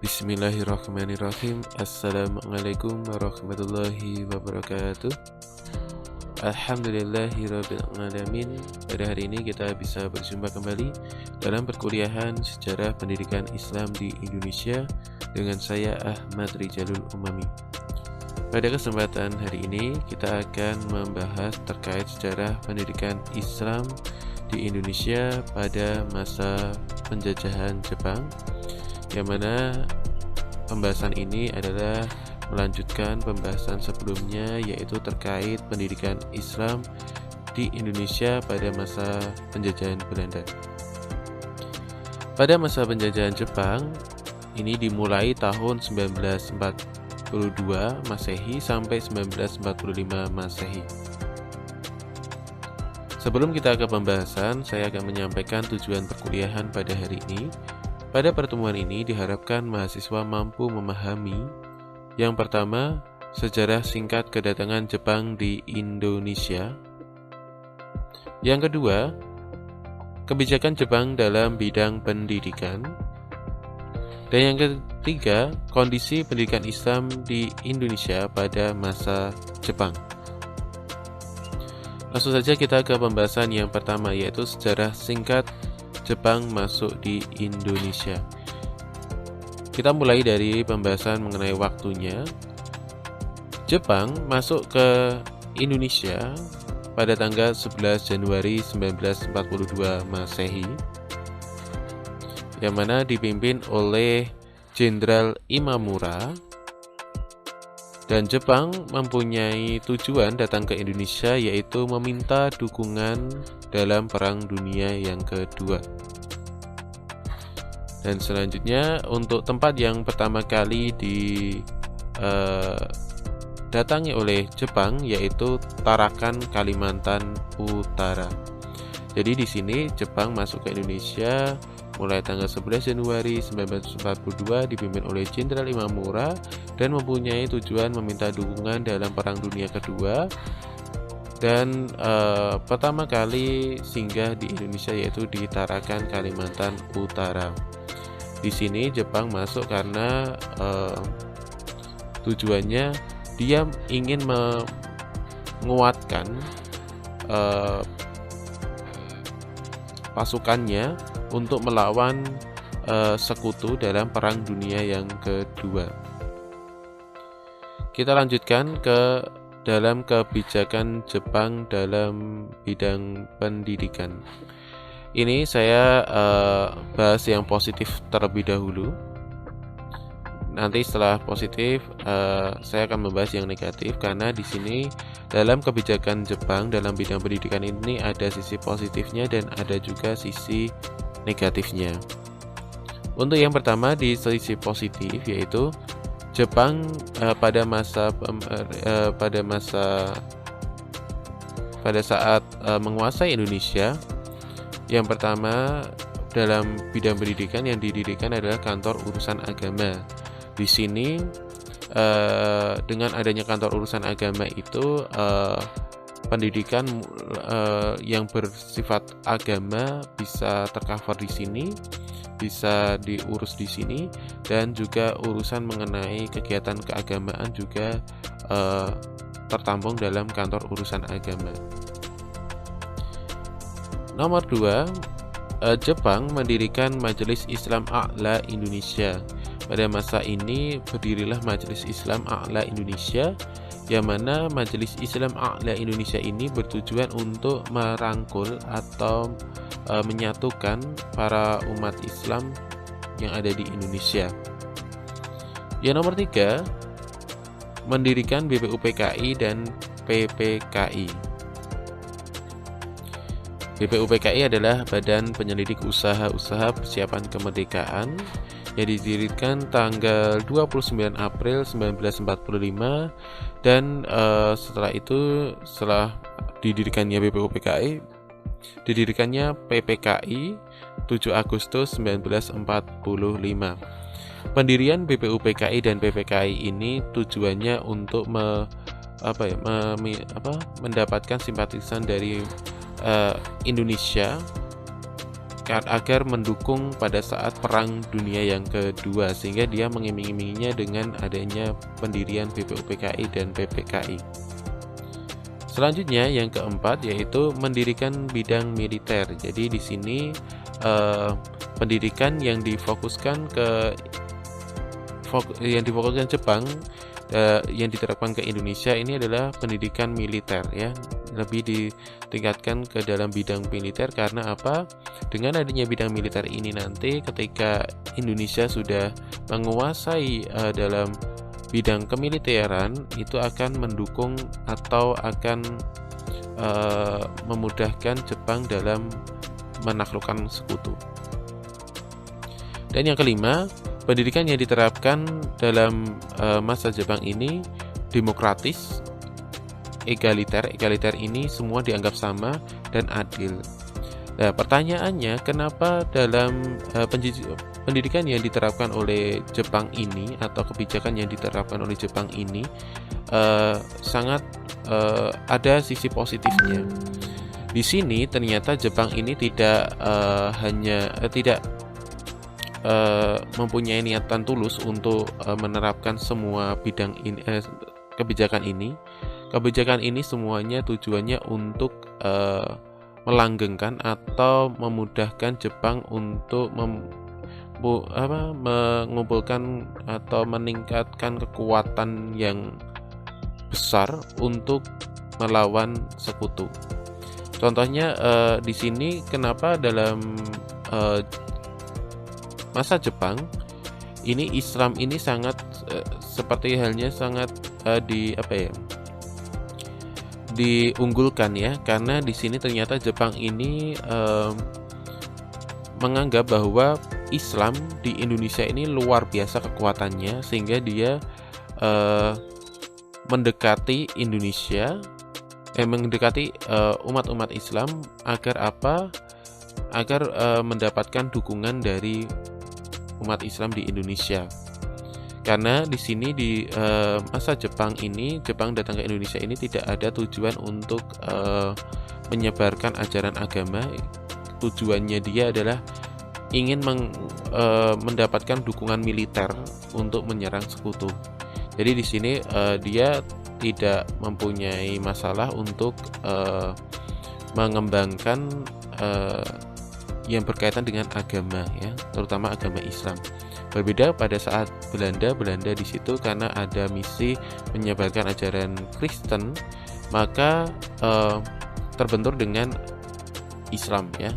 Bismillahirrahmanirrahim. Assalamualaikum warahmatullahi wabarakatuh. Alhamdulillahirrabbilalamin. Pada hari ini kita bisa berjumpa kembali dalam perkuliahan Sejarah Pendidikan Islam di Indonesia dengan saya Ahmad Rijalul Umami. Pada kesempatan hari ini kita akan membahas terkait sejarah pendidikan Islam di Indonesia pada masa penjajahan Jepang, yang mana pembahasan ini adalah melanjutkan pembahasan sebelumnya, yaitu terkait pendidikan Islam di Indonesia pada masa penjajahan Belanda. Pada masa penjajahan Jepang ini dimulai tahun 1942 Masehi sampai 1945 Masehi. Sebelum kita ke pembahasan, saya akan menyampaikan tujuan perkuliahan pada hari ini. Pada pertemuan ini diharapkan mahasiswa mampu memahami yang pertama, sejarah singkat kedatangan Jepang di Indonesia. Yang kedua, kebijakan Jepang dalam bidang pendidikan. Dan yang ketiga, kondisi pendidikan Islam di Indonesia pada masa Jepang. Langsung saja kita ke pembahasan yang pertama, yaitu sejarah singkat Jepang masuk di Indonesia. Kita mulai dari pembahasan mengenai waktunya. Jepang masuk ke Indonesia pada tanggal 11 Januari 1942 Masehi, yang mana dipimpin oleh Jenderal Imamura, dan Jepang mempunyai tujuan datang ke Indonesia yaitu meminta dukungan dalam Perang Dunia yang kedua. Dan selanjutnya untuk tempat yang pertama kali didatangi oleh Jepang yaitu Tarakan, Kalimantan Utara. Jadi di sini Jepang masuk ke Indonesia mulai tanggal 11 Januari 1942 dipimpin oleh Jenderal Imamura dan mempunyai tujuan meminta dukungan dalam Perang Dunia Kedua. Dan pertama kali singgah di Indonesia yaitu di Tarakan, Kalimantan Utara. Di sini Jepang masuk karena tujuannya dia ingin menguatkan pasukannya untuk melawan sekutu dalam Perang Dunia yang kedua. Kita lanjutkan ke dalam kebijakan Jepang dalam bidang pendidikan. Ini saya bahas yang positif terlebih dahulu. Nanti setelah positif saya akan membahas yang negatif, karena di sini dalam kebijakan Jepang dalam bidang pendidikan ini ada sisi positifnya dan ada juga sisi negatifnya. Untuk yang pertama di sisi positif, yaitu Jepang pada saat menguasai Indonesia, yang pertama dalam bidang pendidikan yang didirikan adalah kantor urusan agama. Di sini dengan adanya kantor urusan agama itu pendidikan yang bersifat agama bisa tercover di sini, bisa diurus di sini, dan juga urusan mengenai kegiatan keagamaan juga tertampung dalam kantor urusan agama. Nomor 2, Jepang mendirikan Majelis Islam A'la Indonesia. Pada masa ini berdirilah Majelis Islam A'la Indonesia, yang mana Majelis Islam A'la Indonesia ini bertujuan untuk merangkul atau menyatukan para umat Islam yang ada di Indonesia. Yang nomor 3, mendirikan BPUPKI dan PPKI. BPUPKI adalah Badan Penyelidik Usaha-Usaha Persiapan Kemerdekaan yang didirikan tanggal 29 April 1945, dan setelah didirikannya BPUPKI, didirikannya PPKI 7 Agustus 1945. Pendirian BPUPKI dan PPKI ini tujuannya untuk mendapatkan simpatisan dari Indonesia agar mendukung pada saat Perang Dunia yang kedua, sehingga dia mengiming-iminginya dengan adanya pendirian BPUPKI dan PPKI. Selanjutnya yang keempat yaitu mendirikan bidang militer. Jadi di sini pendidikan yang difokuskan Jepang yang diterapkan ke Indonesia ini adalah pendidikan militer ya, lebih ditingkatkan ke dalam bidang militer. Karena apa? Dengan adanya bidang militer ini nanti ketika Indonesia sudah menguasai dalam bidang kemiliteran, itu akan mendukung atau akan memudahkan Jepang dalam menaklukkan sekutu. Dan yang kelima, pendidikan yang diterapkan dalam masa Jepang ini demokratis, egaliter. Egaliter ini semua dianggap sama dan adil. Nah, pertanyaannya, kenapa dalam pendidikan yang diterapkan oleh Jepang ini atau kebijakan yang diterapkan oleh Jepang ini sangat ada sisi positifnya. Di sini ternyata Jepang ini tidak mempunyai niatan tulus untuk menerapkan semua bidang ini, kebijakan ini. Kebijakan ini semuanya tujuannya untuk melanggengkan atau memudahkan Jepang untuk mengumpulkan atau meningkatkan kekuatan yang besar untuk melawan sekutu. Contohnya di sini kenapa dalam masa Jepang ini Islam ini sangat seperti halnya sangat diunggulkan ya, karena di sini ternyata Jepang ini menganggap bahwa Islam di Indonesia ini luar biasa kekuatannya, sehingga dia mendekati Indonesia, mendekati umat-umat Islam agar apa? Agar mendapatkan dukungan dari umat Islam di Indonesia. Karena di sini di masa Jepang ini, Jepang datang ke Indonesia ini tidak ada tujuan untuk menyebarkan ajaran agama. Tujuannya dia adalah ingin mendapatkan dukungan militer untuk menyerang sekutu. Jadi di sini dia tidak mempunyai masalah untuk mengembangkan yang berkaitan dengan agama ya, terutama agama Islam. Berbeda pada saat Belanda di situ karena ada misi menyebarkan ajaran Kristen, maka terbentur dengan Islam ya.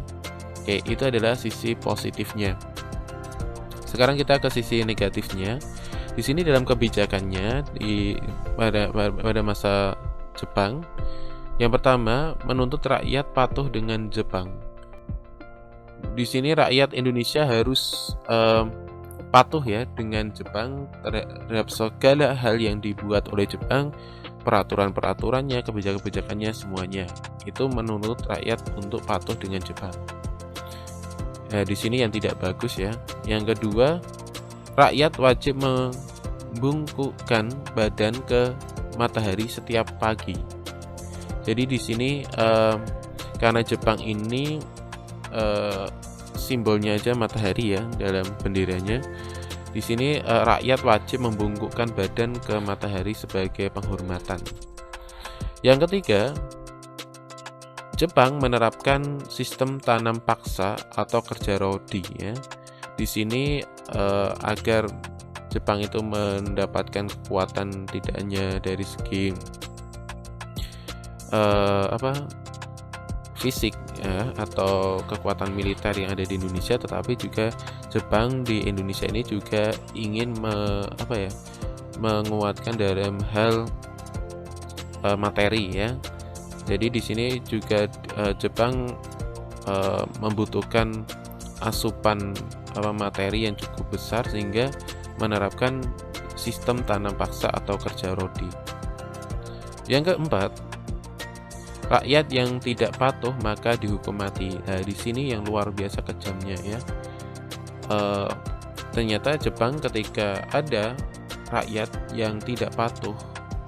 Oke, itu adalah sisi positifnya. Sekarang kita ke sisi negatifnya. Di sini dalam kebijakannya pada masa Jepang, yang pertama menuntut rakyat patuh dengan Jepang. Di sini rakyat Indonesia harus patuh ya dengan Jepang terhadap segala hal yang dibuat oleh Jepang, peraturan-peraturannya, kebijakan-kebijakannya semuanya. Itu menuntut rakyat untuk patuh dengan Jepang. Nah, di sini yang tidak bagus ya. Yang kedua, rakyat wajib membungkukkan badan ke matahari setiap pagi. Jadi di sini karena Jepang ini simbolnya aja matahari ya dalam benderanya. Di sini rakyat wajib membungkukkan badan ke matahari sebagai penghormatan. Yang ketiga, Jepang menerapkan sistem tanam paksa atau kerja rodi ya. Di sini agar Jepang itu mendapatkan kekuatan tidak hanya dari segi fisik ya, atau kekuatan militer yang ada di Indonesia, tetapi juga Jepang di Indonesia ini juga ingin menguatkan dalam hal materi ya. Jadi di sini juga Jepang membutuhkan asupan materi yang cukup besar sehingga menerapkan sistem tanam paksa atau kerja rodi. Yang keempat, rakyat yang tidak patuh maka dihukum mati. Nah, di sini yang luar biasa kejamnya ya. Ternyata Jepang ketika ada rakyat yang tidak patuh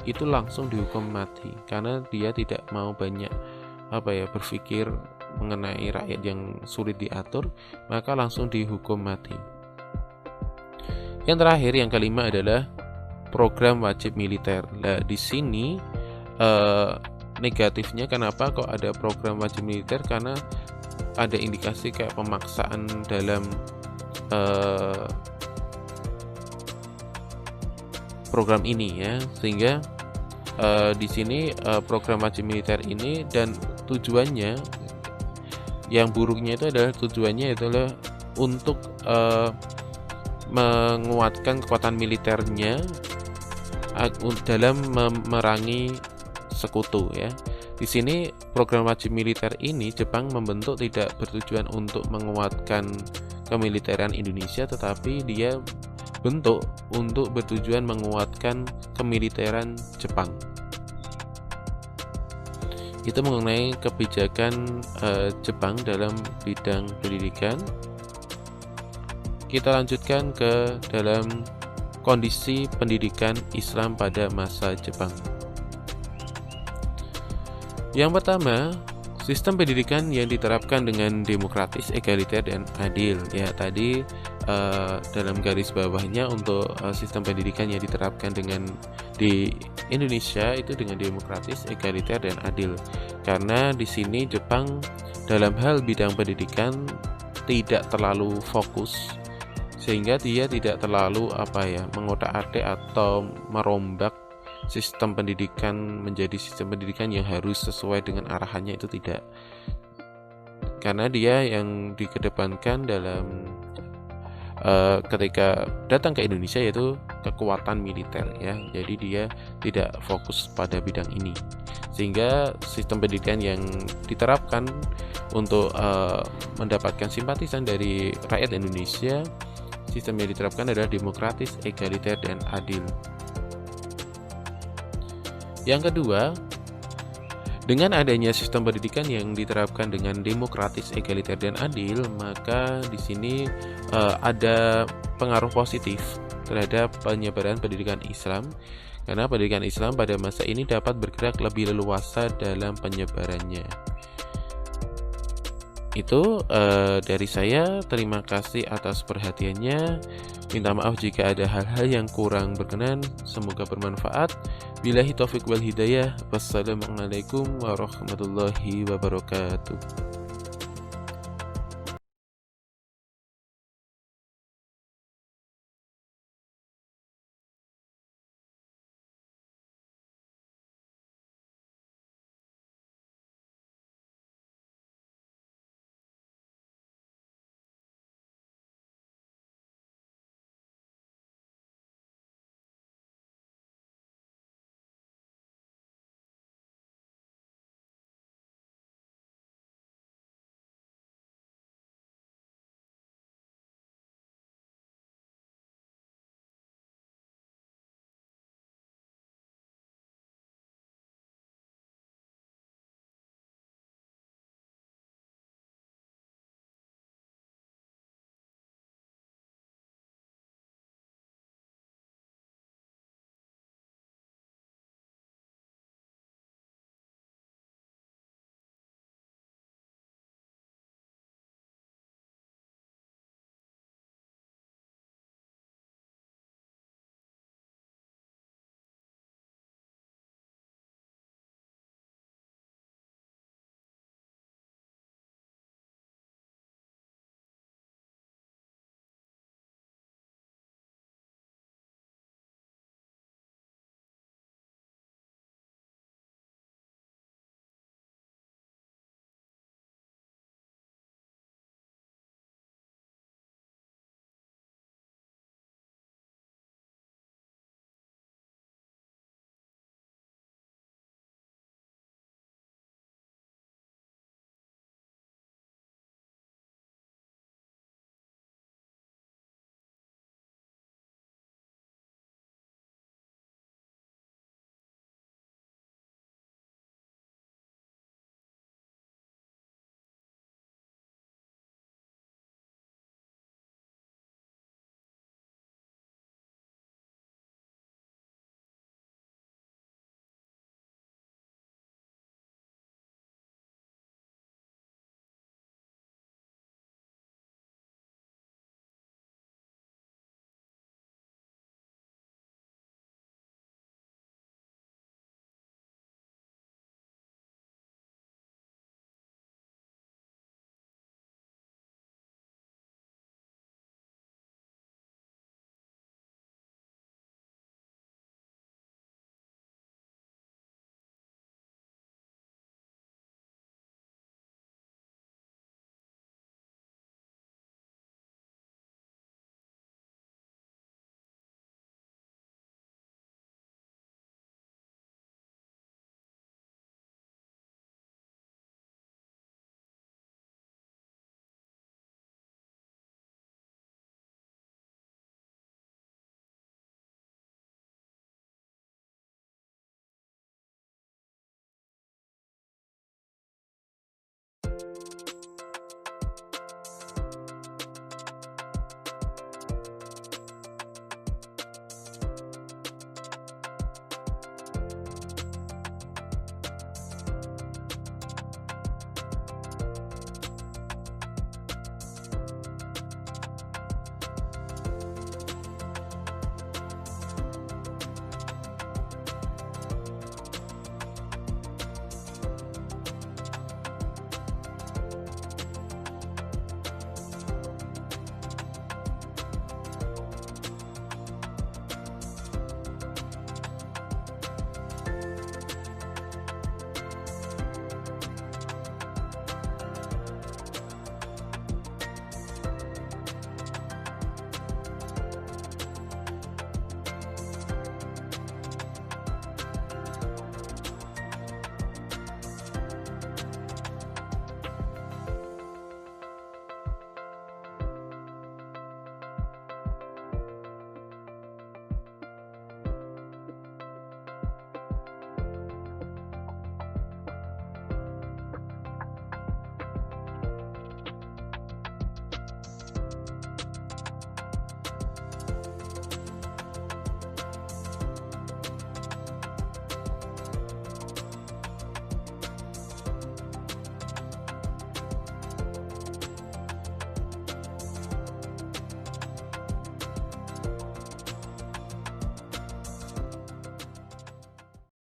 itu langsung dihukum mati karena dia tidak mau banyak berpikir mengenai rakyat yang sulit diatur, maka langsung dihukum mati. Yang terakhir, yang kelima adalah program wajib militer. Nah, di sini negatifnya kenapa kok ada program wajib militer? Karena ada indikasi kayak pemaksaan dalam program ini ya, sehingga di sini program wajib militer ini dan tujuannya yang buruknya itu adalah untuk menguatkan kekuatan militernya dalam memerangi sekutu ya. Di sini program wajib militer ini Jepang membentuk tidak bertujuan untuk menguatkan kemiliteran Indonesia, tetapi dia bentuk untuk bertujuan menguatkan kemiliteran Jepang. Itu mengenai kebijakan Jepang dalam bidang pendidikan. Kita lanjutkan ke dalam kondisi pendidikan Islam pada masa Jepang. Yang pertama, sistem pendidikan yang diterapkan dengan demokratis, egaliter, dan adil. Ya, tadi dalam garis bawahnya untuk sistem pendidikan yang diterapkan di Indonesia itu dengan demokratis, egaliter, dan adil. Karena di sini Jepang dalam hal bidang pendidikan tidak terlalu fokus, sehingga dia tidak terlalu mengotak-atik atau merombak sistem pendidikan menjadi sistem pendidikan yang harus sesuai dengan arahannya, itu tidak. Karena dia yang dikedepankan dalam ketika datang ke Indonesia yaitu kekuatan militer ya. Jadi dia tidak fokus pada bidang ini. Sehingga sistem pendidikan yang diterapkan untuk mendapatkan simpatisan dari rakyat Indonesia, sistem yang diterapkan adalah demokratis, egaliter, dan adil. Yang kedua, dengan adanya sistem pendidikan yang diterapkan dengan demokratis, egaliter, dan adil, maka di sini ada pengaruh positif terhadap penyebaran pendidikan Islam, karena pendidikan Islam pada masa ini dapat bergerak lebih leluasa dalam penyebarannya. Itu dari saya. Terima kasih atas perhatiannya. Minta maaf jika ada hal-hal yang kurang berkenan. Semoga bermanfaat. Billahi taufiq wal hidayah. Wassalamualaikum warahmatullahi wabarakatuh.